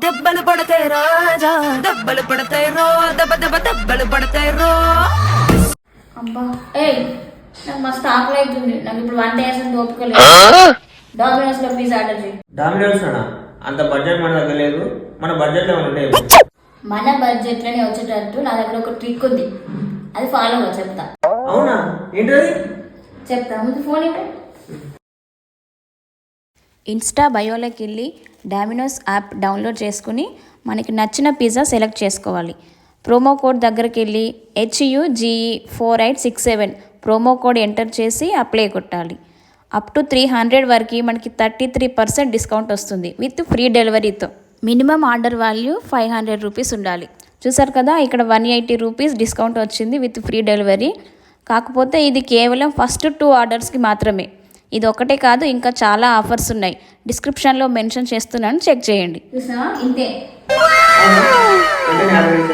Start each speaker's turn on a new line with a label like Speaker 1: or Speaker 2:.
Speaker 1: దెబ్బలు పడతాయి రాజా, దెబ్బలు పడతాయి రో, దెబ్బ దెబ్బ దెబ్బలు పడతాయి రో.
Speaker 2: అబ్బా ఏయ్, నాకు మస్తు ఆకలి అవుతుంది. నాకు ఇప్పుడు వంట చేసిన ఓపికలేదు. డామినోస్ లో పిజ్జా ఆర్డర్ చేయి.
Speaker 3: డామినోస్ అన్నా అంత బడ్జెట్ మన దగ్గర లేదు. మన బడ్జెట్లో ఉంటాయి.
Speaker 2: మన బడ్జెట్ లోనే వచ్చేటట్టు నా దగ్గర ఒక ట్రిక్ ఉంది, అది ఫాలో అవ్వ. చెప్తా.
Speaker 3: అవునా, ఏంటది?
Speaker 2: చెప్తా, ముందు ఫోన్ ఇవ్వండి.
Speaker 4: ఇన్స్టా బయోలోకి వెళ్ళి డామినోస్ యాప్ డౌన్లోడ్ చేసుకుని మనకి నచ్చిన పిజ్జా సెలెక్ట్ చేసుకోవాలి. ప్రోమో కోడ్ దగ్గరికి వెళ్ళి HUGE4867 ప్రోమో కోడ్ ఎంటర్ చేసి అప్లై కొట్టాలి. అప్ టు 300 వరకు మనకి 33% డిస్కౌంట్ వస్తుంది విత్ ఫ్రీ డెలివరీతో. మినిమం ఆర్డర్ వాల్యూ 500 రూపీస్ ఉండాలి. చూసారు కదా, ఇక్కడ 180 రూపీస్ డిస్కౌంట్ వచ్చింది విత్ ఫ్రీ డెలివరీ. కాకపోతే ఇది కేవలం ఫస్ట్ 2 ఆర్డర్స్కి మాత్రమే. ఇది ఒకటే కాదు, ఇంకా చాలా ఆఫర్స్ ఉన్నాయి. డిస్క్రిప్షన్లో మెన్షన్ చేస్తున్నాను, చెక్ చేయండి.
Speaker 2: చూసా, ఇంతే.
Speaker 3: వెంటనే ఆర్డర్ చేసి